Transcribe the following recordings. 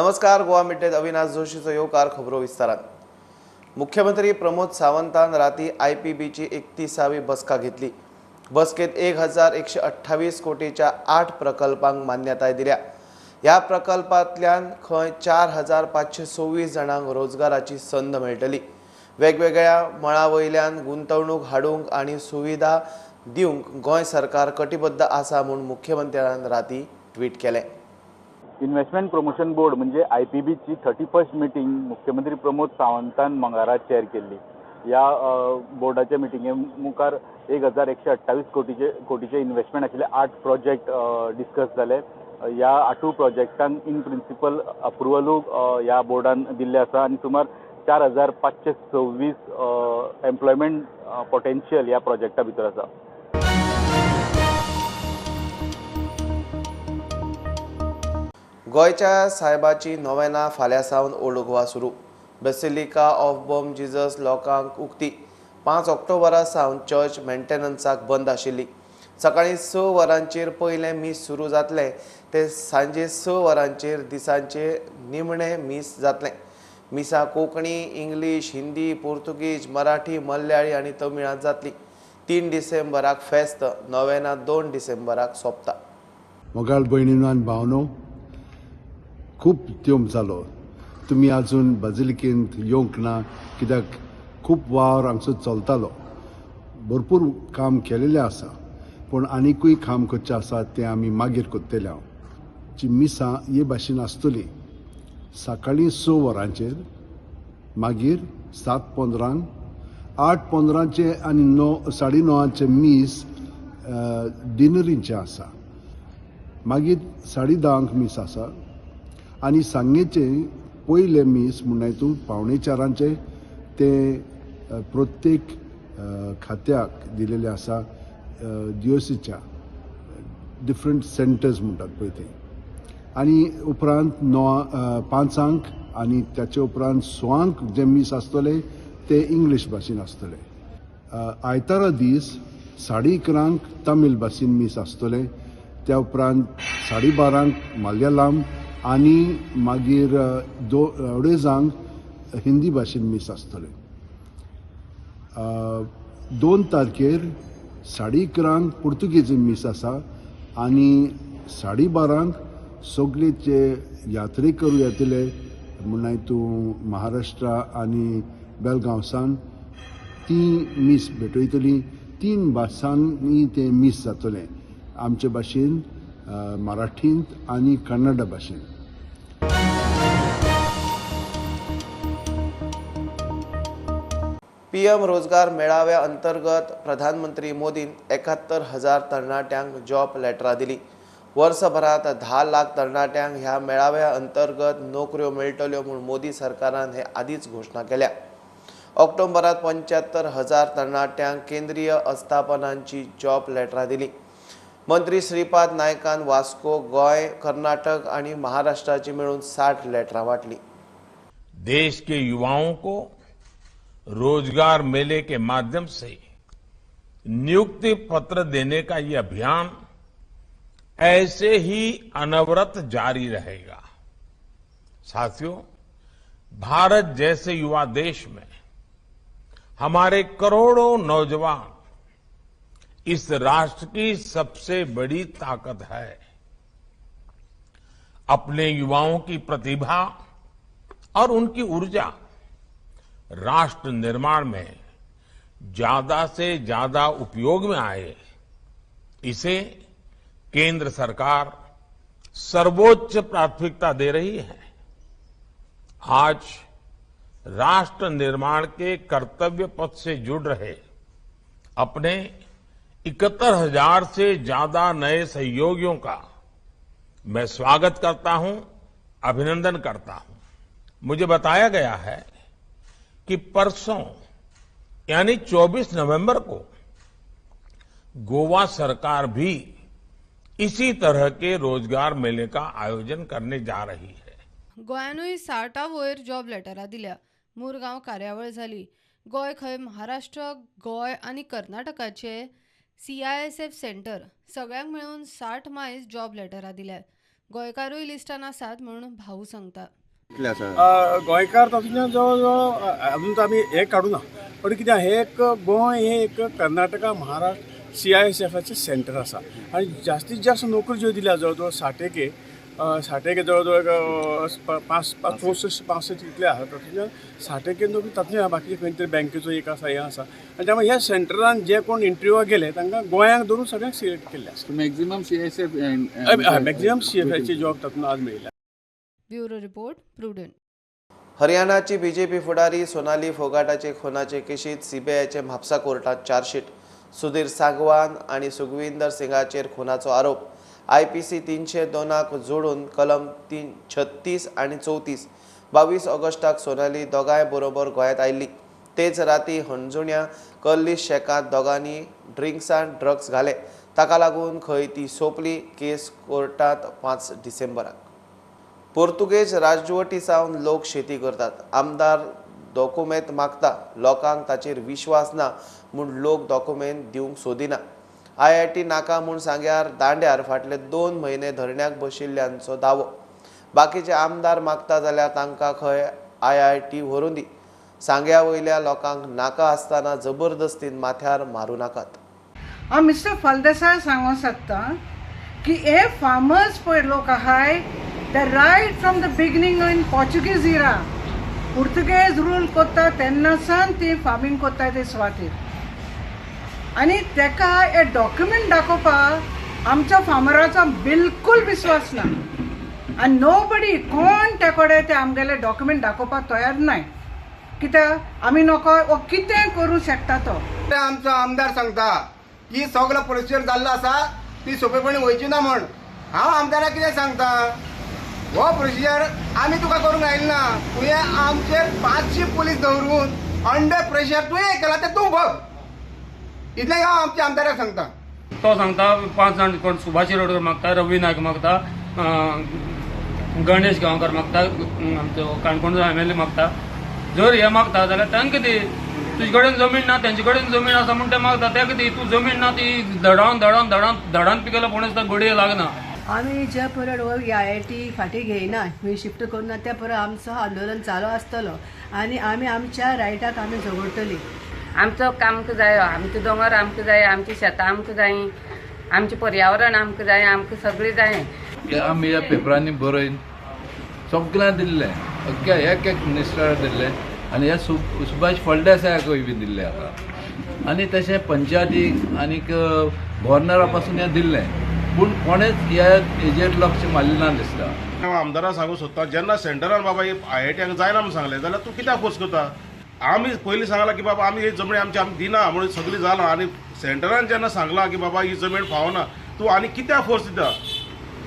नमस्कार. गोवा मिडेत अविनाश जोशीचो येवकार खबरो विस्तारात. मुख्यमंत्री प्रमोद सावंतान राती IPBची 31वी बसका घेतली. बसकेत 1128 कोटीच्या 8 प्रकल्पांक मान्यताय दिल्या. ह्या प्रकल्पांतल्यान खंय 4526 जणांक रोजगाराची संद मेळटली. वेगवेगळ्या मळावयल्यान गुंतवणूक हाडूंक आनी सुविधा दिवंक गोंय सरकार कटिबद्ध आसा म्हूण मुख्यमंत्र्यान राती ट्वीट केलें. इन्व्हेस्टमेंट प्रमोशन बोर्ड म्हणजे IPBची 31st मीटिंग मुख्यमंत्री प्रमोद सावंतान मंगळारा चेअर केल्ली. या बोर्डाच्या मिटिंगे मुखार 1128 कोटीचे इन्व्हेस्टमेंट आशिल्ले 8 प्रोजेक्ट डिस्कस जाले. या 8 प्रोजेक्टांक इन प्रिन्सिपल अप्रुवलूय या बोर्डान दिल्ले आसा आनी सुमार 4526 एम्प्लॉयमेंट पोटेन्शियल या प्रोजेक्टा भितर आसा. गोयच्या सायबाची नोवेना फाल्यां सावन ओल्ड गोवा सुरू. बेसिलिका ऑफ बॉम जिजस लोकांक उक्ती. 5 ऑक्टोबरा सावन चर्च मेंटेनन्साक बंद आशिल्ली. सकाळीं 6 वरांचेर पयलें मीस सुरू जातले ते सांजे 6 वरांचेर दिसांचे निमणे मीस जातले. मिसा कोंकणी, इंग्लीश, हिंदी, पोर्तुगीज, मराठी, मल्याळी आनी तमिळांत जातली. 3 डिसेंबराक फेस्त, नोवेना 2 डिसेंबराक सोंपता. मोगाळ भयणीनो आनी भावनो, खूब त्योम जालो. तुमी आजून बाजिलिकेंत येवंक ना कित्याक खूब वावर हांगसर चलतालो. भरपूर काम केलेलें आसा, पूण आनिकूय काम करचें आसा तें आमी मागीर करतले. जी मिसां हे भाशेन आसतली. सकाळीं 6 वरांचेर, मागीर 7:15, 8:15 आनी 9:30 मीस डिनरींचे आसा. मागीर 10:30 मीस आसा आनी सांजेचे पयले मीस म्हणून हितून 3:45 ते प्रत्येक खात्याक दिलेले आसा. दिओसीच्या डिफरंट सेंटर्स म्हणटात पळय ते. आनी उपरांत 5 आनी त्याचे उपरांत 6 जे मीस आसतले ते इंग्लीश भाशेन आसतले. आयतारा दीस 11:30 तमीळ भाशेन मीस आसतले. त्या उपरांत 12:30 मल्याळम आनी मागीर 2:30 हिंदी भाशेन मीस आसतले. 2 तारखेर 11:30 पुर्तुगेजीन मीस आसा आनी 12:30 सगळे जे यात्रेकरू येतले म्हणून हितून महाराष्ट्रा आनी बेलगांवसान ती मीस भेटयतली. 3 भासांनी ते मीस जातले. आमचे भाशेन, मराठींत आनी कन्नड भाशेन. PM रोजगार मेळाव्या अंतर्गत प्रधानमंत्री मोदीन 71,000 तरणाट्यांक जॉब लेटरां दिली. वर्सभरात 10 लाख तरणाट्यांक ह्या मेळाव्या अंतर्गत नोकऱ्यो मेळटल्यो म्हूण मोदी सरकारान हे आदींच घोशणा केल्या. ऑक्टोबरात 75,000 तरणाट्यांक केंद्रीय अस्थापनांची जॉब लेटरां दिली. मंत्री श्रीपाद नायकान वास्को, गोय, कर्नाटक आनी महाराष्ट्राची मेळून 60 लेटरां वाटली. देश के युवाओं को रोजगार मेले के माध्यम से नियुक्ति पत्र देने का ये अभियान ऐसे ही अनवरत जारी रहेगा. साथियों, भारत जैसे युवा देश में हमारे करोड़ों नौजवान इस राष्ट्र की सबसे बड़ी ताकत है. अपने युवाओं की प्रतिभा और उनकी ऊर्जा राष्ट्र निर्माण में ज्यादा से ज्यादा उपयोग में आए, इसे केंद्र सरकार सर्वोच्च प्राथमिकता दे रही है. आज राष्ट्र निर्माण के कर्तव्य पथ से जुड़ रहे अपने 71,000 से ज्यादा नए सहयोगियों का मैं स्वागत करता हूं, अभिनंदन करता हूं. मुझे बताया गया है कि परसों यानी 24 नवंबर को गोवा सरकार भी इसी तरह के रोजगार मेले का आयोजन करने जा रही है. गोंयानूय 60 वयर जॉब लेटरां दिल्या. मुरगांव कार्यावळ जाली. गोंय खंय महाराष्ट्र, गोंय आनी कर्नाटकाचे CISF सेंटर सगळ्यांक मेळून 60 मायज जॉब लेटरां दिल्यात. गोंयकारूय लिस्टान आसात म्हणून भाऊ सांगता. गोंयकार तातूंतल्यान जवळ जवळ अजून तर आमी हे काडूना, पण कितें हे एक गोंय हे एक कर्नाटका महाराष्ट्र CISFचे सेंटर आसा आनी जास्तीत जास्त नोकरी ज्यो दिल्या जवळ जवळ 60 जवळ जवळ 65 इतले आसा, तातूंतल्यान 60 नोकरी तातूंत बाकीचे खंय तरी बँकेचो एक आसा, हें आसा आनी त्यामुळे ह्या सेंटरान जे कोण इंटरव्यूवाक गेले तांकां गोंयांक धरून सगळ्यांक सिलेक्ट केल्ले आसा. मॅक्झिमम मॅक्झिमम CFAचे जॉब तातूंत आज मेळिल्ले. Bureau report Prudent. हरियाणाची बीजेपी फुडारी सोनाली फोगाटाचे खुनाचे केशीत सीबीआयचे म्हापसा कोर्टात चार्जशीट. सुधीर सांगवान आणि सुखविंदर सिंगाचेर खुनाचो आरोप. IPC 302 जोडून कलम 36 आणि 34. 22 ऑगस्टाक सोनाली दोगांय बरोबर गोंयांत आयिल्ली. तेच राती हणजुण्या कल्लिश शेकांत दोगांनी ड्रिंक्स अँड ड्रग्स घाले. ताका लागून खंय ती सोंपली. केस कोर्टात 5 डिसेंबराक. पोर्तुगेज राजवटी सावन लोक शेती करतात. आमदार डॉक्युमेंट मागता. लोकांक ताचेर विश्वास ना म्हूण लोक डॉक्युमेंट दिवंक सोदिना. IIT नाका म्हूण सांग्यार दांड्यार फाटले 2 म्हयने धरण्याक बशिल्ल्यांचो दावो. बाकीचे आमदार मागता जाल्यार तांकां खंय IIT व्हरून दी. सांग्या वयल्या लोकांक नाका आसतना जबरदस्तीन माथ्यार मारूं नाकात. हांव मिस्टर फळदेसाय सांगूंक सोदता की हे फार्मर्स पळय लोक आहाय ते right from the beginning in Portuguese era Portuguese rule करता तेन्ना सावन ती फार्मिंग करता ते सुवातेर आनी तेका हे डॉक्युमेंट दाखोवपाक आमच्या फार्मराचो बिलकुल विश्वास ना आनी नोबडी कोण ते कडेन ते आमगेले डॉक्युमेंट दाखोवपाक तयार नाय. कित्याक आमी नको वो कितें करूं शकता तो. आमचो आमदार सांगता की सगळो प्रोसिजर जाल्लो आसा ती सोंपेपणी वयची ना म्हण. हांव आमदाराक कितें सांगता हो प्रोसिजर आमी तुका करूंक आयिल्लो ना. तुवें आमचेर 500 पुलीस दवरून अंडर प्रेशर तुवें केला ते तूं बघ. इतलें हांव आमच्या आमदाराक सांगता. तो सांगता 5 जाण कोण सुभाष शिरोडकर मागता, रवी नायक मागता, गणेश गांवकर मागता, आमचो काणकोणचो MLA मागता. जर हे मागता जाल्यार तांकां दी. तुजे कडेन जमीन ना तेंचे कडेन जमीन आसा म्हूण ते मागता ताका दी. तूं जमीन ना ती धडान पिकयला पूण घडये लागना. आमी जे परत IIT फाटीं घेयना खंय शिफ्ट करना त्या परत आमचो आंदोलन चालू आसतलो आनी आमी आमच्या रायटाक आमी झगडटली. आमचो आमकां जाय, आमचो दोंगर आमकां जाय, आमची शेतां आमकां जाय, आमचें पर्यावरण आमकां जाय, आमकां सगळें जाय. आमी ह्या पेपरांनी बरयन सगळ्यांक दिल्लें. अख्ख्या एक मिनिस्टराक दिल्लें आनी ह्या सुभाष फळदेसायाकूय बी दिल्लें आतां. आनी तशें पंचायतीक आनीक गव्हर्नरा पासून हें दिल्लें पूण कोणेच हेजेर लक्ष मारलें ना दिसता. हांव आमदाराक सांगूंक सोदता जेन्ना सेंटरान बाबा IITक जायना म्हूण सांगलें जाल्यार तूं कित्याक फोर्स करता. आमी पयलीं सांगलां की बाबा आमी ही जमीन आमी दिना म्हणून सगळीं जालां आनी सेंटरान जेन्ना सांगलां की बाबा ही जमीन फावना तूं आनी कित्याक फोर्स दिता.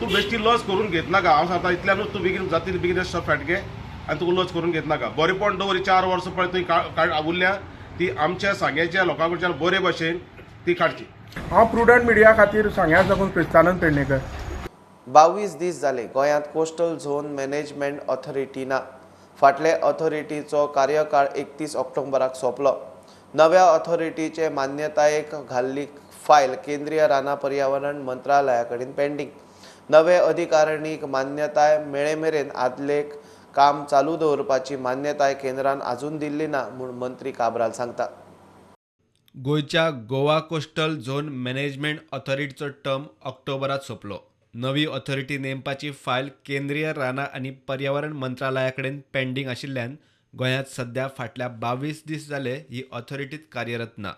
तूं बेश्टी लज करून घेत नाका. हांव सांगता इतल्यानूच तूं बेगीन जाता बेगीन स्टॉप फाटके आनी तुका लज करून घेत नाका. बरेपण दवर 4 वर्सां पळय थंय उरल्या ती आमच्या सांग्याच्या लोकां कडच्यान बरे भाशेन ती काडची. हांव प्रुडंट मिडिया खातीर सांग्यार साकून क्रिस्तानंद पेडणेकर. 22 दीस जाले गोंयांत कोस्टल झोन मॅनेजमेंट ऑथॉरिटी ना. फाटले ऑथॉरिटीचो कार्यकाळ 31 ऑक्टोबराक सोंपलो. नव्या ऑथॉरिटीचे मान्यतायेक घाल्ली फायल केंद्रीय राना पर्यावरण मंत्रालया कडेन पेंडींग. नवे अधिकारिणीक मान्यताय मेळे मेरेन आदलेक काम चालू दवरपाची मान्यताय केंद्रान आजून दिल्ली ना म्हूण मंत्री काब्राल सांगता. गोयच्या गोवा कोस्टल झोन मॅनेजमेंट ऑथॉरिटीचो टर्म ऑक्टोबरात सोंपलो. नवी ऑथॉरिटी नेमपाची फायल केंद्रीय राना आनी पर्यावरण मंत्रालया कडेन पेंडींग आशिल्ल्यान गोंयांत सध्या फाटल्या 22 दीस जाले ही ऑथॉरिटीत कार्यरत ना.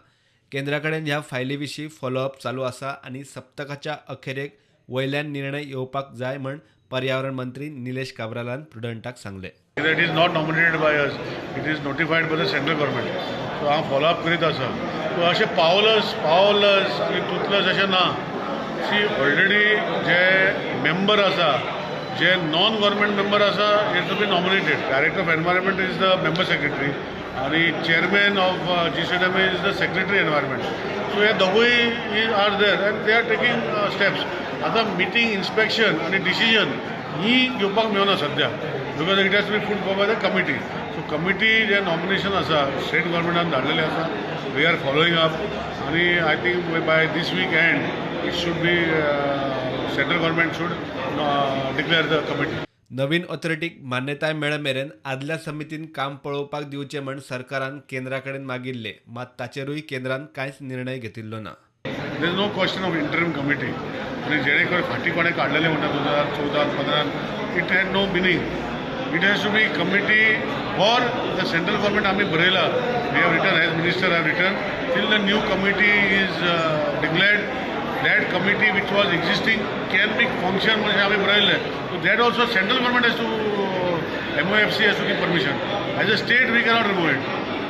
केंद्रा कडेन ह्या फायली विशीं फॉलोअप चालू आसा आनी सप्तकाच्या अखेरेक वयल्यान निर्णय येवपाक जाय म्हण पर्यावरण मंत्री निलेश काब्रालान प्रुडंटाक सांगले. It is not nominated by us. It is notified by the central government. So हांव फॉलोअप करीत आसा. सो अशें पावलस आनी तुतलस अशें ना. सी ऑलरेडी जे मेंबर आसा जे नॉन गव्हर्मेंट मेंबर आसा it to be nominated. Director of environment is the member secretary आणि chairman of GCDMA is the secretary environment. So हे दोगूय are there and they are taking steps. आतां meeting inspection आणि decision ही घेवपाक मेळना सध्या because it has to be food for by the committee. So committee जे नॉमिनेशन आसा स्टेट गव्हर्मेंटान धाडलेलें आसा. वी आर फॉलोईंग अप आणि I think by this weekend it should be central government should declare the committee. नवीन ऑथॉरिटीक मान्यताय मेळ मेरेन आदल्या समितीन काम पळोवपाक दिवचे म्हण सरकारान केंद्राकडेन मागिल्ले, मात ताचेरूय केंद्रान कांयच निर्णय घेतिल्लो ना. There is no question of interim committee. आणि जेणे करून फाटी कोणे काढलेले म्हणतात 2014-15 it had no meaning. It has to be committee for the central government. आम्ही बरयला, we have return, as minister have return, till the new committee is declared, that committee which was existing can be function म्हणजे आम्ही बरयले. So that also central government has to MOFC has to give permission. As a state we cannot remove it.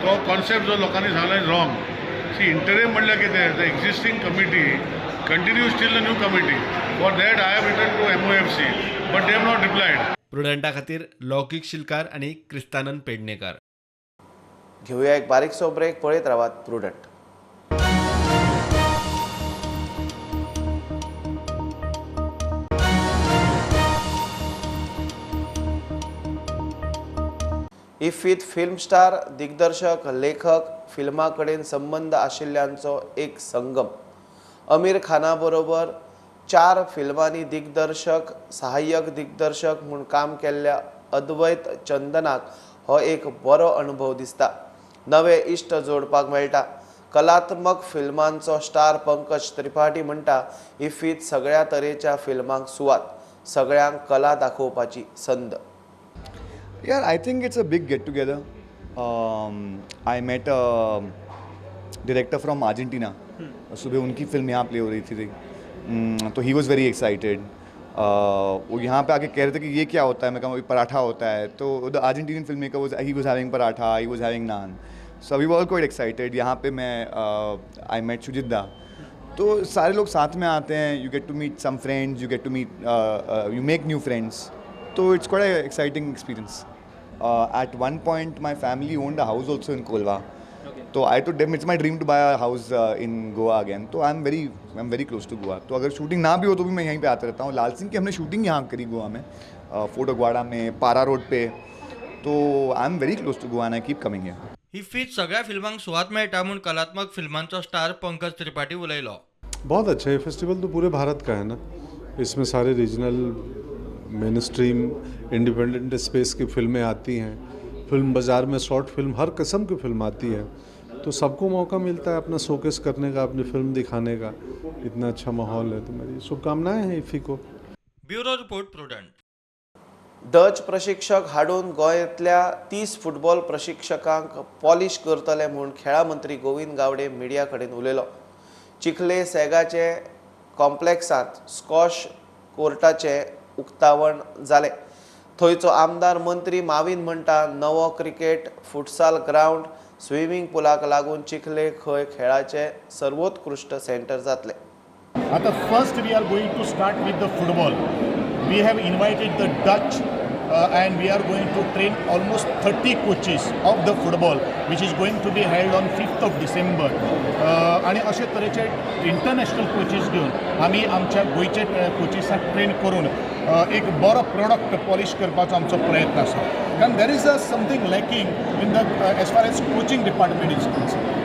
तो concept जो लोकांनी सांगला is wrong. C interim म्हणल्यार कितें, the existing committee continues till the new committee. For that I have written to MOFC, but they have not replied. प्रुडंटा खातीर लौकिक शिलकार आणि क्रिस्तानन पेडणेकार. घेऊया एक बारीकसो ब्रेक. पळयत रावात प्रुडंट. इफ्फीत फिल्म स्टार, दिग्दर्शक, लेखक, फिल्मा कडेन संबंध आशिल्ल्यांचो एक संगम. आमिर खाना बरोबर 4 फिल्मांनी दिग्दर्शक, सहाय्यक दिग्दर्शक म्हूण काम केल्ल्या अद्वैत चंदनाक हो एक बरो अनुभव दिसता. नवे इश्ट जोडपाक मेळटा. कलात्मक फिल्मांचो स्टार पंकज त्रिपाठी म्हणटा, इफ्फीत सगळ्या तरेच्या फिल्मांक सुवात, सगळ्यांक कला दाखोवपाची संद. Yeah, I think it's a big get together. I met a director from Argentina. सुबह उनकी फिल्म यहाँ प्ले हो रही थी, तो ही वॉज़ वेरी एक्साइटेड. वो यहाँ पे आके कह रहे थे कि ये क्या होता है. मैं कहा पराठा होता है. तो the Argentinian film maker he was having paratha, he was having naan. So we were quite excited. यहाँ पे मैं आई मेट सुजित दा. तो सारे लोग साथ में आते हैं. You get to meet some friends, you get to meet, you make new friends. तो it's quite an exciting experience. At one point my family owned a house also in Kolva. तो I told them it's my dream to buy a house in Goa again. तो I'm very close to Goa. तो अगर shooting ना भी हो तो भी मैं यहीं पे आता रहता हूँ. लाल सिंह की हमने शूटिंग यहाँ करी गोवा में, फोर्ट अगवाड़ा में, पारा रोड पे. तो I am very close to Goa and I keep coming here. इफ्फीत सगळ्या फिल्मांक सुवात मेळटा म्हूण कलात्मक फिल्मांचो स्टार पंकज त्रिपाठी उलयलो. बहुत अच्छा है फेस्टिवल. तो पूरे भारत का है ना. इसमें सारे regional, main stream, independent space की फिल्में आती हैं. फिल्म बाज़ार में शॉर्ट फिल्म, हर किस्म की फिल्म आती है. तो सबको मौका मिलता है अपना शोकेस करने का, अपनी फिल्म दिखाने का. इतना अच्छा माहौल है. तो मेरी शुभकामनाएं हैं इफ्फी को. Bureau report prudent. डच प्रशिक्षक हाडून गोंयांतल्या 30 फुटबॉल प्रशिक्षकांक पॉलिश करतले म्हूण खेळा मंत्री गोविंद गावडे मिडिया कडेन उलयलो. चिखले सेगाचे कॉम्प्लेक्सांत स्कॉश कोर्टाचे उक्तावण जालें. थंयचो आमदार मंत्री माविन म्हणटा, नवो क्रिकेट, फुटसाल ग्राउंड, स्विमींग पुलाक लागून चिखले खंय खेळाचे सर्वोत्कृष्ट सेंटर जातले. आता first we are going to start with the football. We have invited the Dutch and we are going to train almost 30 coaches of the football, which is going to be held on 5th of December. आणि अशे तरेचे international coaches घेवन आमी आमच्या गोयचे कोचीसाक train करून एक बरो product polish करपाचो आमचो प्रयत्न आसा. कारण there is something lacking in the as far as coaching department is concern.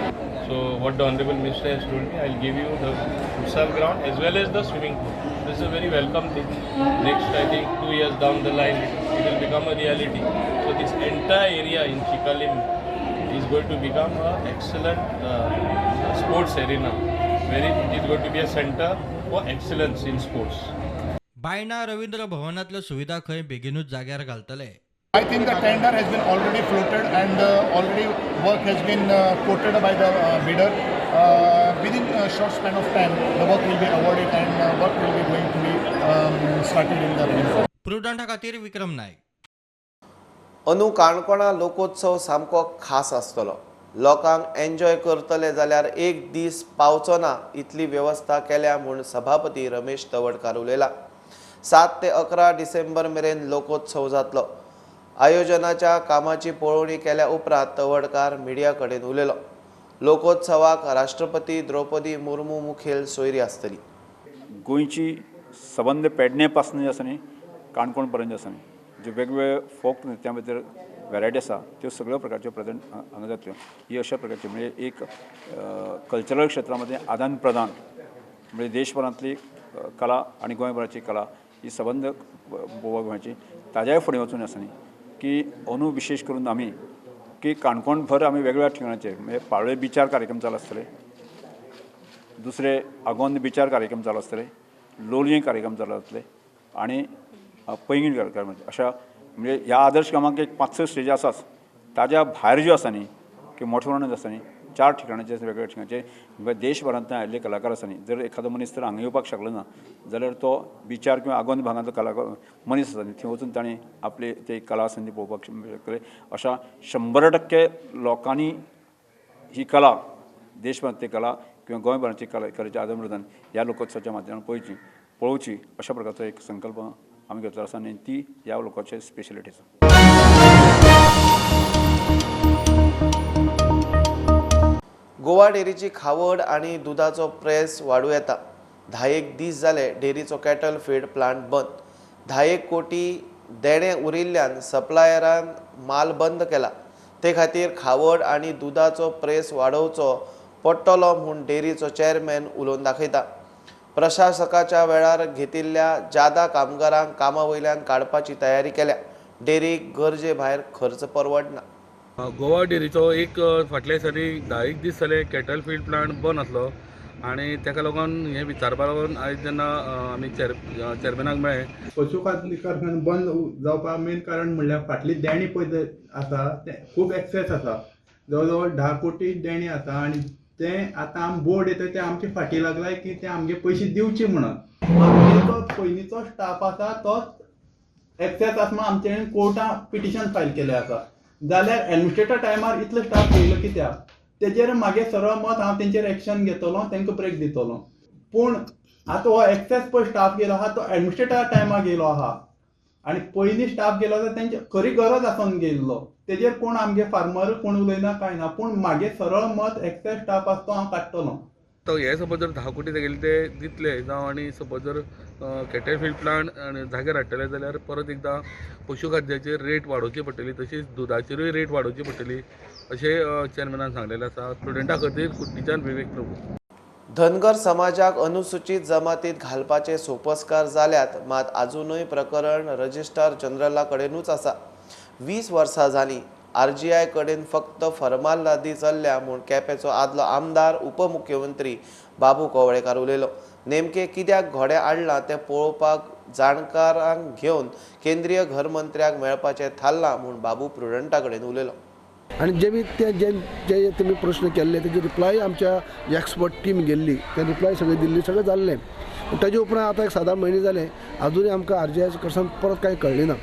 So what the Honorable Minister has told me, I'll give you the futsal ground as well as the swimming pool. This is a very welcome thing. Next, I think 2 years down the line, it will become a reality. So this entire area in Chikalim is going to become an excellent sports arena. It is going to be a center for excellence in sports. Baina Ravindra भवनातल्यो सुविधा खंय बेगीनूच जाग्यार घालतले. I think the tender has been already floated and already work has been quoted by the bidder. Within a short span of time, the work will be awarded and work will be going to be started in the region. प्रुडंटा खातीर विक्रम नायक. अंदू काणकोणा लोकोत्सव सामको खास आसतलो. लोकांक enjoy करतले जाल्यार एक दीस पावचो ना इतली वेवस्था केल्या म्हूण सभापती रमेश तवडकार उलयला. 7 ते 11 डिसेंबर मेरेन लोकोत्सव जातलो. आयोजनाच्या कामाची पळोवणी केल्या उपरांत तवडकार मिडिया कडेन उलयलो. लोकोत्सवाक राष्ट्रपती द्रौपदी मुर्मू मुखेल सोयरी आसतली. गोंयची संबंध पेडणे पासून जे आसा न्ही काणकोण पर्यंत आसा न्ही जे वेगवेगळे फोक नृत्यां भितर वेरायटी आसा त्यो सगळ्यो प्रकारच्यो प्रेझेंट हांगा जातल्यो. ही अशा प्रकारची म्हणजे एक कल्चरल क्षेत्रामध्ये आदान प्रदान म्हणजे देशभरांतली कला आणि गोंयभराची कला ही सबंद बोवा गोंयची ताज्याय फुडें वचून आसा न्ही की अंदू विशेश करून आमी की काणकोण भर आमी वेगवेगळ्या ठिकाणाचेर म्हणजे पाळोळे बिचार कार्यक्रम चालू आसतले, दुसरे आगोंद बिचार कार्यक्रम चालू आसतले, लोलयें कार्यक्रम चालू आसतले आणि पैंगीण कार्यक्रम अशा म्हणजे ह्या आदर्श कामाक एक 5-6 स्टेजी आसाच. ताज्या भायर ज्यो आसा न्ही की मोठ्या प्रमाणात आसा न्ही 4 ठिकाणाचे वेगवेगळ्या ठिकाणाचे देशभरांतल्यान आयिल्ले कलाकार आसा न्ही जर एखादो मनीस तर हांगा येवपाक शकलो ना जाल्यार तो बिचार किंवा आगोंद भागांतलो कलाकार मनीस आसा न्ही थंय वचून ताणें आपली ते कला संधी पळोवपाक शकतले. अशा 100% लोकांनी ही कला देशभरांतली कला किंवा गोंयभरांतली कलेचें आदान प्रदान ह्या लोकोत्सवाच्या माध्यमांतल्यान पळोवची अशा प्रकारचो एक संकल्प आमी घेतलो आसा आनी ती ह्या लोकोत्सवाची स्पेशलिटी आसा. गोवा डेअरीची खावड आणि दुधाचो प्रेस वाढू येता. 10 दीस जाले डेअरीचो कॅटल फीड प्लांट बंद. 10 कोटी देणे उरिल्ल्यान सप्लायरान माल बंद केला. ते खातीर खावड आणि दुधाचो प्रेस वाडोवचो पडटलो म्हूण डेअरीचो चेअरमॅन उलोवन दाखयता. प्रशासकाच्या वेळार घेतिल्ल्या जादा कामगारांक कामा वयल्यान काडपाची तयारी केल्या. डेअरीक गरजे भायर खर्च परवडना. गोवा डेअरीचो एक फाटले दिसांनी 10 दीस जाले कॅटल फीड प्लांट बंद आसलो आनी ताका लागून हें विचारपा लागून आयज जेन्ना आमी चेअरमॅनाक मेळ्ळे. पशु खाद्य कारखाने बंद जावपाक मेन कारण म्हणल्यार फाटली देणी पळय आसा ते खूब एक्सेस आसा. जवळ जवळ 10 कोटी देणी आसा आनी ते आतां आमी बोर्ड येता ते आमचे फाटी लागलाय की ते आमगे पयशे दिवचे म्हणून. जो पयलींचो स्टाफ आसा तोच एक्सेस आसा म्हणून आमचे कोर्टान पिटिशन फायल केलें आसा. जाल्यार एडमिनिस्ट्रेटर टायमार इतलो स्टाफ येयलो कित्याक तेजेर मागे सरळ मत हांव तेंचेर एक्शन घेतलो तांकां ब्रेक दितलो. पूण आतां हो एक्सेस पळय स्टाफ गेलो आहा तो एडमिनिस्ट्रेटर टायमार गेलो आहा आनी पयलीं स्टाफ गेलो जाल्यार तेंची खरी गरज आसून गेल्लो. तेजेर कोण आमगे फार्मर कोण उलयना कांय ना. पूण मागे सरळ मत एक्सेस स्टाफ आसा तो हांव काडटलो. तो हे सपोज जर 10 कोटी तेगेले ते दितले जावं आनी सपोज जर कॅटल फीड प्लांट जाग्यार हाडटले जाल्यार परत एकदां पशु खाद्याची रेट वाडोवची पडटली तशीच दुधाचेरूय रेट वाडोवची पडटली अशें चेअरमॅनान सांगलेलें आसा. स्टुडंटा खातीर कुट्टीच्यान विवेक प्रभू. धनगर समाजाक अनुसूचित जमातीत घालपाचे सोपस्कार जाल्यात मात अजूनय प्रकरण रजिस्ट्रार जनरला कडेनूच आसा. 20 वर्सां जालीं RGI कडेन फक्त फर्मानवादी चल्ल्या म्हूण केपेचो आदलो आमदार उपमुख्यमंत्री बाबू कवळेकार उलयलो. नेमके कित्याक घोडे हाडला तें पळोवपाक जाणकारांक घेवन केंद्रीय घर मंत्र्याक मेळपाचें थारलां म्हूण बाबू प्रुडंटा कडेन उलयलो. आणि जे तुम्ही प्रश्न केल्ले तेजे रिप्लाय आमच्या एक्सपर्ट टीम गेल्ली ते रिप्लाय सगळे दिल्ली सगळें जाल्लें. ताजे उपरांत आतां एक 7 म्हयने जाले अजूनय आमकां RGI कडच्यान परत कांय कळ्ळें ना.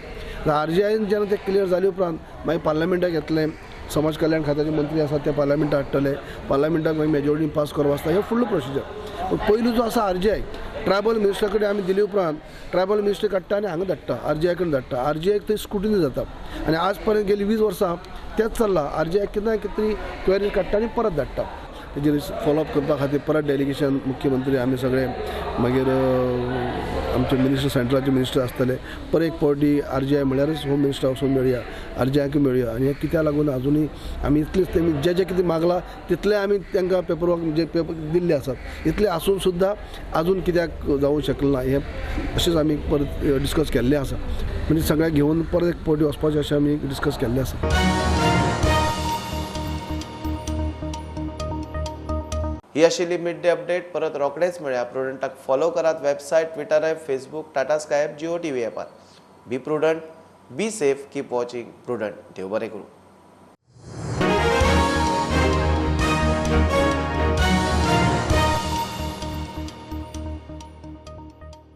RGI जेन्ना ते क्लियर जाले उपरांत मागीर पार्लमेंटाक येतले समाज कल्याण खात्याचे मंत्री आसात ते पार्लमेंटाक हाडटले पार्लमेंटाक मागीर मेजॉरिटी पास करप आसता हे फुडलो प्रोसिजर. पयलू जो आसा RGI ट्रायबल मिनिस्टरा कडेन आमी दिले उपरांत ट्रायबल मिनिस्टर काडटा आनी हांगा धाडटा RGI कडेन धाडटा. RGI थंय स्क्रुटिनी जाता आनी आज पर्यंत गेली 20 वर्सां तेंच चल्लां. RGI कितें ना कितें क्वेरी काडटा आनी परत धाडटा. तेजेर फॉलोअप करपा खातीर परत डेलिगेशन मुख्यमंत्री आमी सगळे मागीर आमचे मिनिस्टर सेंट्रलाचे मिनिस्टर आसतले पर एक पावटी RGI म्हळ्यारच होम मिनिस्टर वचून मेळुया RGIक मेळुया. आनी हे कित्याक लागून अजुनूय आमी इतलेच तेमी जे कितें मागलां तितले आमी तांकां पेपरवर्क जे पेपर दिल्ले आसात इतले आसून सुद्दां अजून कित्याक जावूं शकलें ना हे अशेंच आमी परत डिस्कस केल्लें आसा. म्हणजे सगळ्यांक घेवन परत एक पावटी वचपाचें अशें आमी डिस्कस केल्लें आसा. ही आशिल्ली मिड डे अपडेट. परत रोखडेच मेळया. प्रुडंटाक फॉलो करात website Twitter app Facebook Tata Sky app Jio TV ॲपार. Be Prudent be safe keep watching Prudent. देव बरें करूं.